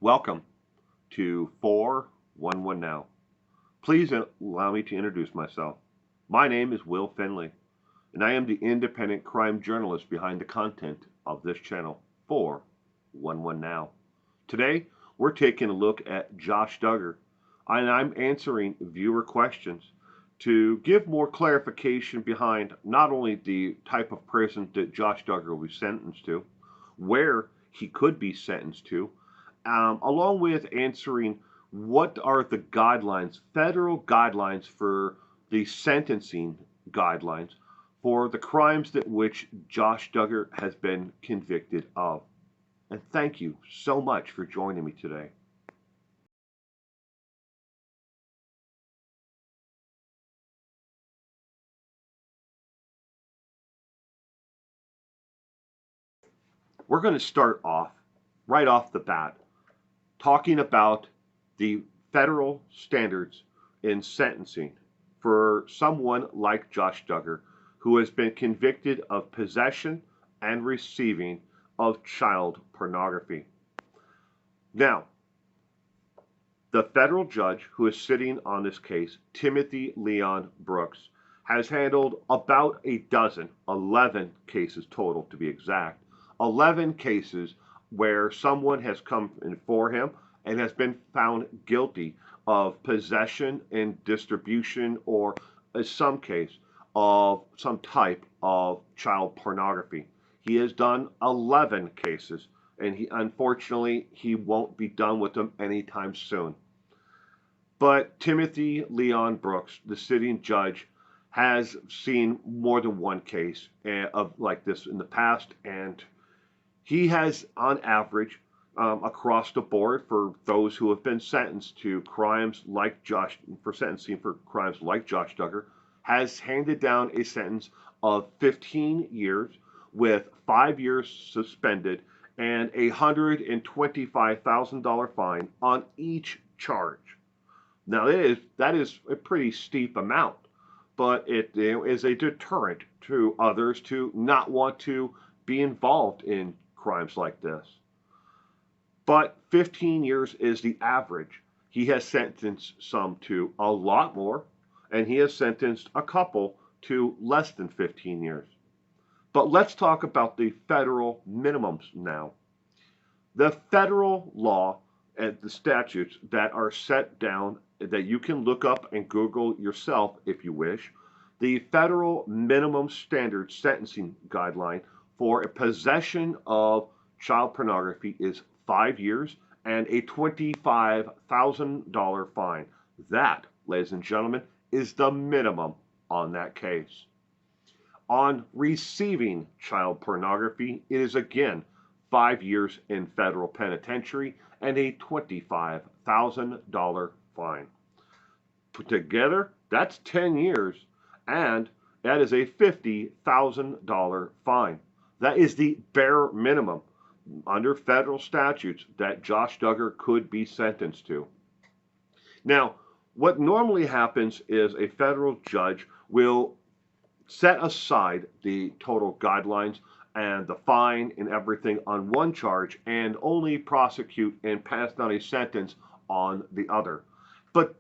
Welcome to 411 Now. Please allow me to introduce myself. My name is Will Finley, and I am the independent crime journalist behind the content of this channel, 411 Now. Today, we're taking a look at Josh Duggar, and I'm answering viewer questions to give more clarification behind not only the type of prison that Josh Duggar will be sentenced to, where he could be sentenced to, along with answering what are the guidelines, federal guidelines for the sentencing guidelines for the crimes that which Josh Duggar has been convicted of. And thank you so much for joining me today. We're going to start off right off the bat talking about the federal standards in sentencing for someone like Josh Duggar, who has been convicted of possession and receiving of child pornography. Now, the federal judge who is sitting on this case, Timothy Leon Brooks, has handled about a dozen, 11 cases total to be exact, 11 cases where someone has come in for him and has been found guilty of possession and distribution, or in some case, of some type of child pornography. He has done 11 cases, and unfortunately he won't be done with them anytime soon. But Timothy Leon Brooks, the sitting judge, has seen more than one case of like this in the past, and he has, on average, across the board, for those who have been sentenced to crimes like Josh, for sentencing for crimes like Josh Duggar, has handed down a sentence of 15 years with 5 years suspended and a $125,000 fine on each charge. Now, that is a pretty steep amount, but it is a deterrent to others to not want to be involved in crimes like this. But 15 years is the average. He has sentenced some to a lot more, and he has sentenced a couple to less than 15 years. But let's talk about the federal minimums now. The federal law and the statutes that are set down that you can look up and Google yourself if you wish, the federal minimum standard sentencing guideline for a possession of child pornography is 5 years and a $25,000 fine. That, ladies and gentlemen, is the minimum on that case. On receiving child pornography, it is again 5 years in federal penitentiary and a $25,000 fine. Put together, that's 10 years, and that is a $50,000 fine. That is the bare minimum under federal statutes that Josh Duggar could be sentenced to. Now, what normally happens is a federal judge will set aside the total guidelines and the fine and everything on one charge and only prosecute and pass down a sentence on the other. But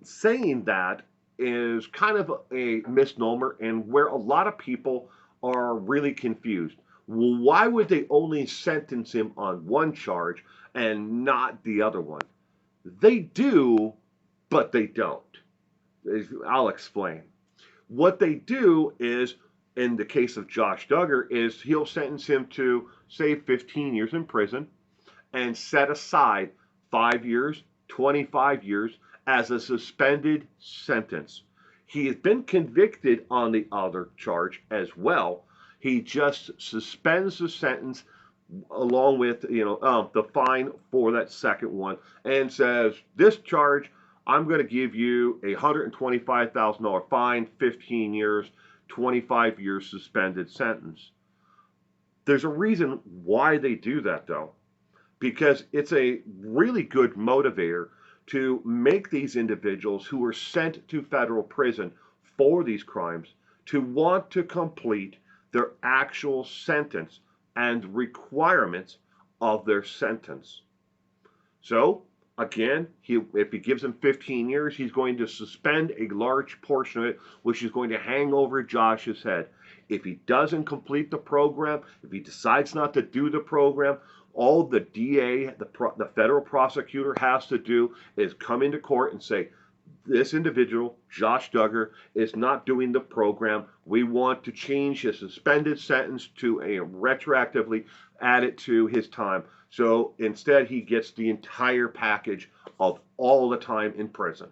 saying that is kind of a misnomer, and where a lot of people are really confused. Well, why would they only sentence him on one charge and not the other one? They do, but they don't. I'll explain. What they do is, in the case of Josh Duggar, is he'll sentence him to, say, 15 years in prison and set aside 5 years, 25 years as a suspended sentence. He has been convicted on the other charge as well. He just suspends the sentence along with the fine for that second one, and says, this charge, I'm going to give you a $125,000 fine, 15 years, 25 years suspended sentence. There's a reason why they do that, though, because it's a really good motivator to make these individuals who are sent to federal prison for these crimes to want to complete their actual sentence and requirements of their sentence. So, again, if he gives him 15 years, he's going to suspend a large portion of it, which is going to hang over Josh's head. If he doesn't complete the program, if he decides not to do the program, all the DA, the federal prosecutor, has to do is come into court and say, this individual, Josh Duggar, is not doing the program. We want to change his suspended sentence to a retroactively add it to his time. So instead, he gets the entire package of all the time in prison.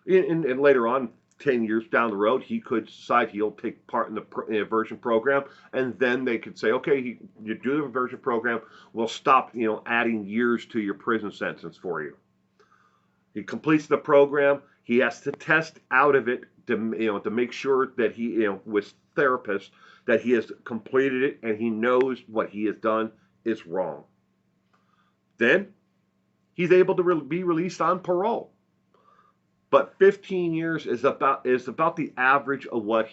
And later on, 10 years down the road, he could decide he'll take part in the diversion program, and then they could say, okay, you do the diversion program, we'll stop, adding years to your prison sentence for you. He completes the program. He has to test out of it to make sure that he, with therapists, that he has completed it and he knows what he has done is wrong. Then he's able to be released on parole. But 15 years is about the average of what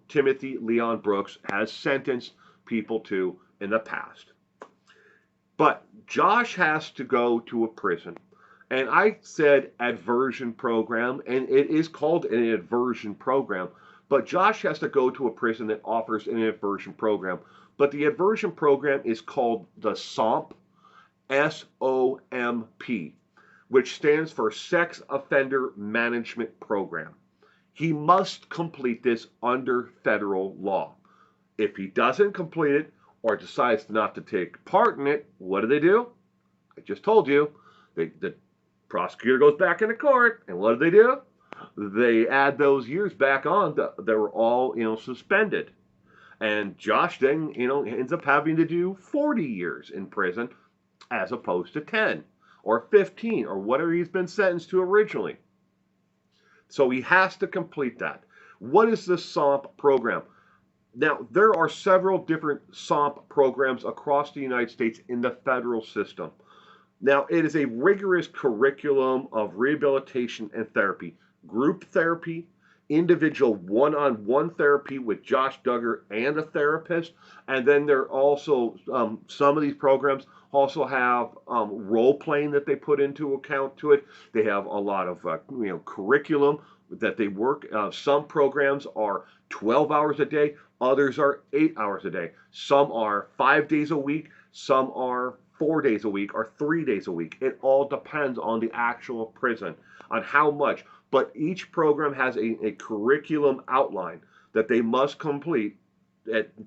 Timothy Leon Brooks has sentenced people to in the past. But Josh has to go to a prison. And I said adversion program, and it is called an adversion program. But Josh has to go to a prison that offers an adversion program. But the adversion program is called the SOMP, SOMP, which stands for Sex Offender Management Program. He must complete this under federal law. If he doesn't complete it or decides not to take part in it, what do? I just told you. The prosecutor goes back into court, and what do? They add those years back on that were all, suspended. And Josh then, ends up having to do 40 years in prison as opposed to 10 or 15 or whatever he's been sentenced to originally. So he has to complete that. What is the SOMP program? Now, there are several different SOMP programs across the United States in the federal system. Now, it is a rigorous curriculum of rehabilitation and therapy, group therapy, individual one-on-one therapy with Josh Duggar and a therapist, and then there are also some of these programs also have role playing that they put into account to it. They have a lot of curriculum that they work. Some programs are 12 hours a day, others are 8 hours a day. Some are 5 days a week, some are 4 days a week, or 3 days a week. It all depends on the actual prison, on how much. But each program has a curriculum outline that they must complete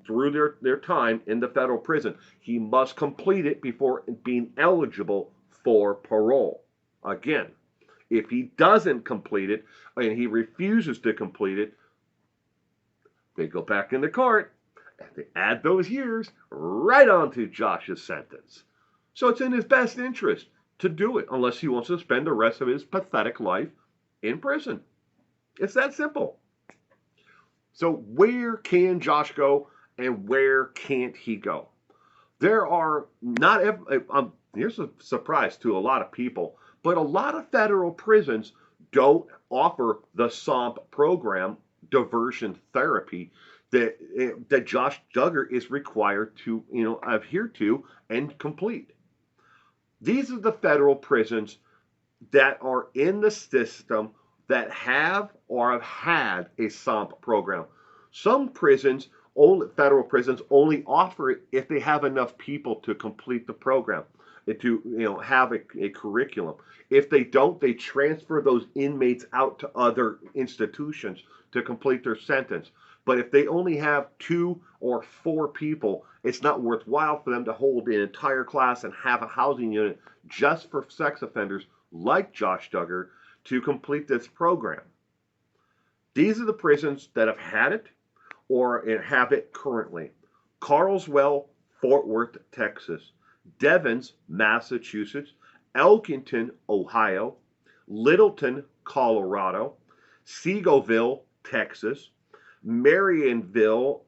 through their time in the federal prison. He must complete it before being eligible for parole. Again, if he doesn't complete it and he refuses to complete it, they go back into court and they add those years right onto Josh's sentence. So it's in his best interest to do it unless he wants to spend the rest of his pathetic life in prison. It's that simple. So where can Josh go and where can't he go? There are not, here's a surprise to a lot of people, but a lot of federal prisons don't offer the SOMP program, diversion therapy, that Josh Duggar is required to adhere to and complete. These are the federal prisons that are in the system that have or have had a SOMP program. Some prisons, federal prisons, only offer it if they have enough people to complete the program, to have a curriculum. If they don't, they transfer those inmates out to other institutions to complete their sentence. But if they only have 2 or 4 people, it's not worthwhile for them to hold an entire class and have a housing unit just for sex offenders like Josh Duggar to complete this program. These are the prisons that have had it or have it currently. Carlswell, Fort Worth, Texas. Devens, Massachusetts. Elkington, Ohio. Littleton, Colorado. Seagoville, Texas. Marionville,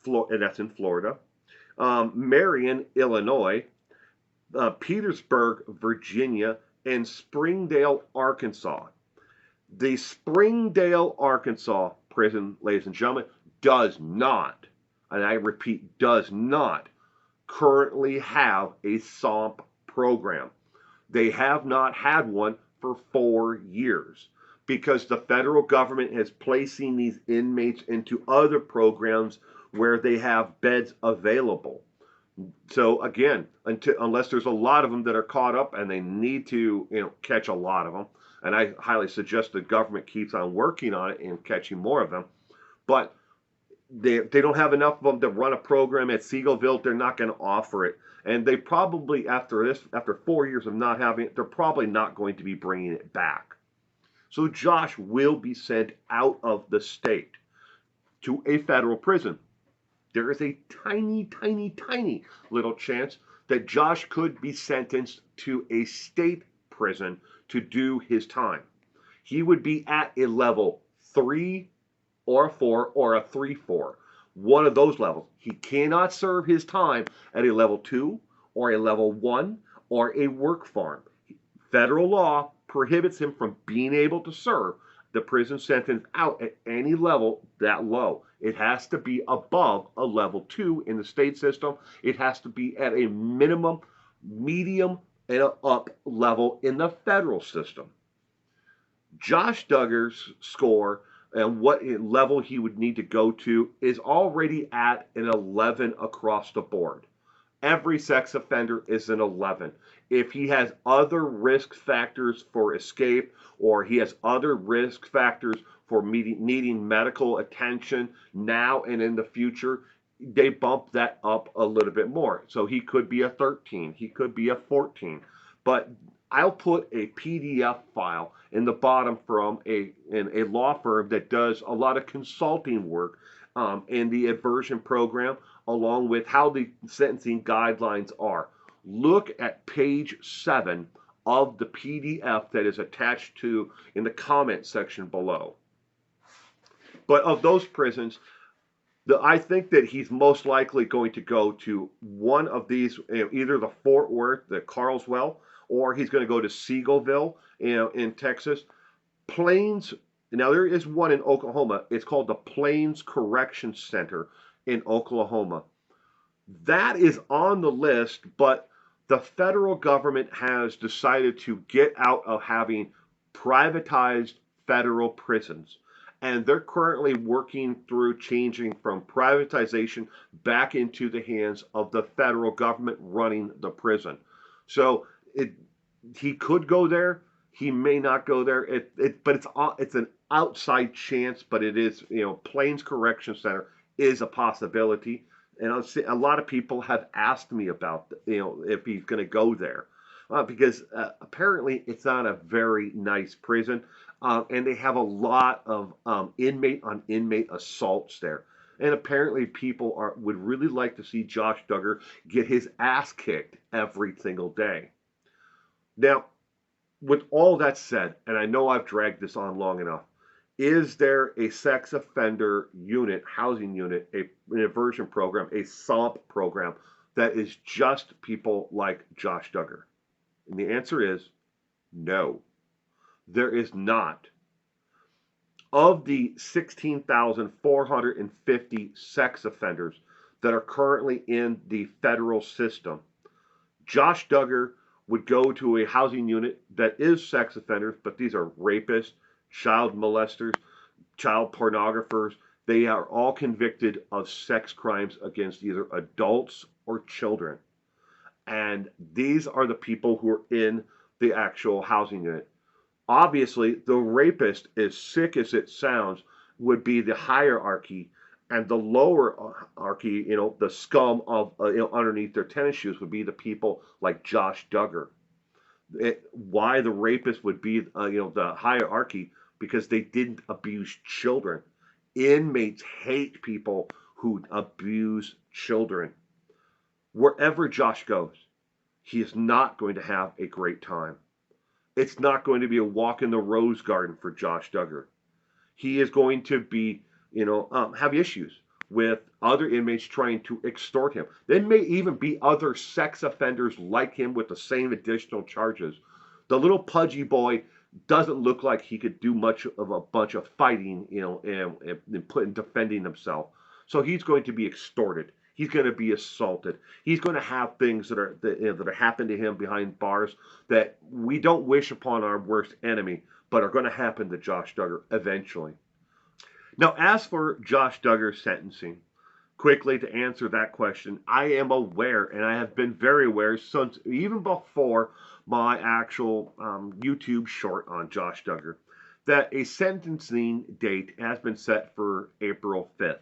and that's in Florida. Marion, Illinois. Petersburg, Virginia, and Springdale, Arkansas. The Springdale, Arkansas prison, ladies and gentlemen, does not, and I repeat, does not currently have a SOMP program. They have not had one for 4 years because the federal government is placing these inmates into other programs where they have beds available. So again, unless there's a lot of them that are caught up and they need to, catch a lot of them, and I highly suggest the government keeps on working on it and catching more of them. But they don't have enough of them to run a program at Seagoville. They're not going to offer it, and they probably after 4 years of not having it, they're probably not going to be bringing it back. So Josh will be sent out of the state to a federal prison. There is a tiny, tiny, tiny little chance that Josh could be sentenced to a state prison to do his time. He would be at a level 3 or a 4 or a 3-4. One of those levels. He cannot serve his time at a level 2 or a level 1 or a work farm. Federal law prohibits him from being able to serve the prison sentence out at any level that low. It has to be above a level 2 in the state system. It has to be at a minimum, medium, and up level in the federal system. Josh Duggar's score and what level he would need to go to is already at an 11 across the board. Every sex offender is an 11. If he has other risk factors for escape, or he has other risk factors for needing medical attention now and in the future, they bump that up a little bit more. So he could be a 13, he could be a 14. But I'll put a PDF file in the bottom from a law firm that does a lot of consulting work in the aversion program, along with how the sentencing guidelines are. Look at page 7 of the PDF that is attached to in the comment section below. But of those prisons, I think that he's most likely going to go to one of these, either the Fort Worth, the Carlswell, or he's going to go to Seagoville, in Texas. Plains. Now there is one in Oklahoma. It's called the Plains Correction Center in Oklahoma. That is on the list, but the federal government has decided to get out of having privatized federal prisons. And they're currently working through changing from privatization back into the hands of the federal government running the prison. So he could go there. He may not go there. But it's an outside chance. But it is, Plains Correction Center is a possibility. And a lot of people have asked me about, if he's going to go there, because apparently it's not a very nice prison, and they have a lot of inmate on inmate assaults there. And apparently people would really like to see Josh Duggar get his ass kicked every single day. Now, with all that said, and I know I've dragged this on long enough, is there a sex offender unit, housing unit, an aversion program, a Samp program that is just people like Josh Duggar? And the answer is no. There is not. Of the 16,450 sex offenders that are currently in the federal system, Josh Duggar would go to a housing unit that is sex offenders, but these are rapists, child molesters, child pornographers. They are all convicted of sex crimes against either adults or children. And these are the people who are in the actual housing unit. Obviously, the rapist, as sick as it sounds, would be the hierarchy, and the lower hierarchy, the scum of underneath their tennis shoes, would be the people like Josh Duggar. Why the rapist would be the hierarchy? Because they didn't abuse children. Inmates hate people who abuse children. Wherever Josh goes, he is not going to have a great time. It's not going to be a walk in the rose garden for Josh Duggar. He is going to be, have issues with other inmates trying to extort him. There may even be other sex offenders like him with the same additional charges. The little pudgy boy doesn't look like he could do much of a bunch of fighting, and defending himself. So he's going to be extorted. He's going to be assaulted. He's going to have things that are happening to him behind bars that we don't wish upon our worst enemy, but are going to happen to Josh Duggar eventually. Now, as for Josh Duggar's sentencing, quickly to answer that question, I am aware, and I have been very aware since even before my actual YouTube short on Josh Duggar, that a sentencing date has been set for April 5th.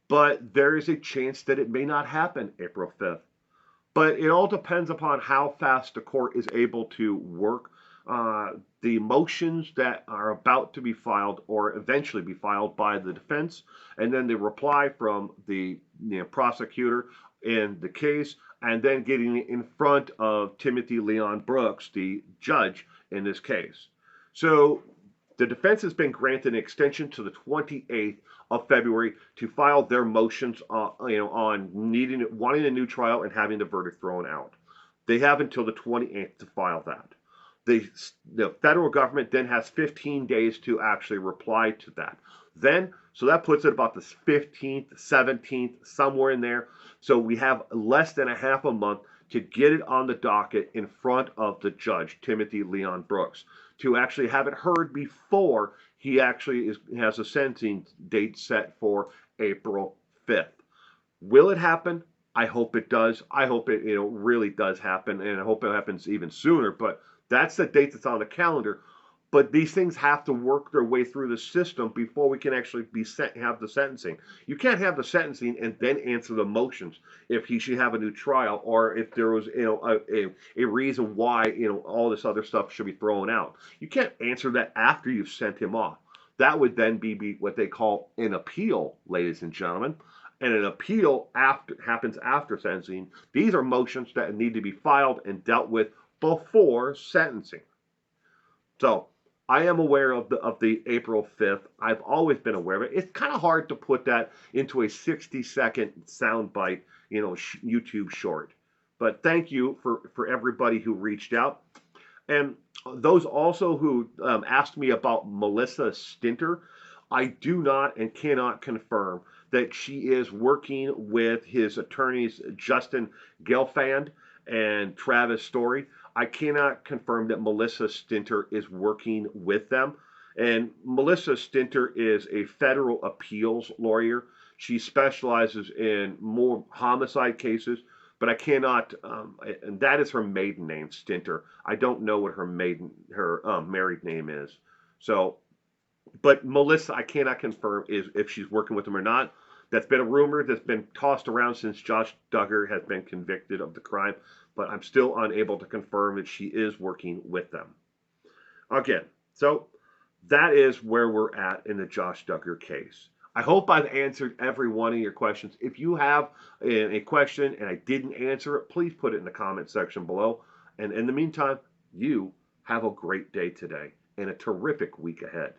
But there is a chance that it may not happen April 5th. But it all depends upon how fast the court is able to work the motions that are about to be filed or eventually be filed by the defense, and then the reply from the prosecutor in the case, and then getting it in front of Timothy Leon Brooks, the judge in this case. So the defense has been granted an extension to the 28th of February to file their motions, on wanting a new trial and having the verdict thrown out. They have until the 28th to file that. The federal government then has 15 days to actually reply to that. So that puts it about the 15th, 17th, somewhere in there. So we have less than a half a month to get it on the docket in front of the judge, Timothy Leon Brooks, to actually have it heard before he actually has a sentencing date set for April 5th. Will it happen? I hope it does. I hope it really does happen, and I hope it happens even sooner. But that's the date that's on the calendar. But these things have to work their way through the system before we can actually have the sentencing. You can't have the sentencing and then answer the motions if he should have a new trial, or if there was a reason why all this other stuff should be thrown out. You can't answer that after you've sent him off. That would then be what they call an appeal, ladies and gentlemen. And an appeal happens after sentencing. These are motions that need to be filed and dealt with before sentencing. So I am aware of the April 5th. I've always been aware of it. It's kind of hard to put that into a 60-second soundbite, YouTube short. But thank you for everybody who reached out. And those also who asked me about Melissa Stinter, I do not and cannot confirm that she is working with his attorneys, Justin Gelfand and Travis Story. I cannot confirm that Melissa Stinter is working with them. And Melissa Stinter is a federal appeals lawyer. She specializes in more homicide cases, but I cannot, and that is her maiden name, Stinter. I don't know what her married name is. So, but Melissa, I cannot confirm if she's working with them or not. That's been a rumor that's been tossed around since Josh Duggar has been convicted of the crime, but I'm still unable to confirm that she is working with them. Again, so that is where we're at in the Josh Duggar case. I hope I've answered every one of your questions. If you have a question and I didn't answer it, please put it in the comment section below. And in the meantime, you have a great day today and a terrific week ahead.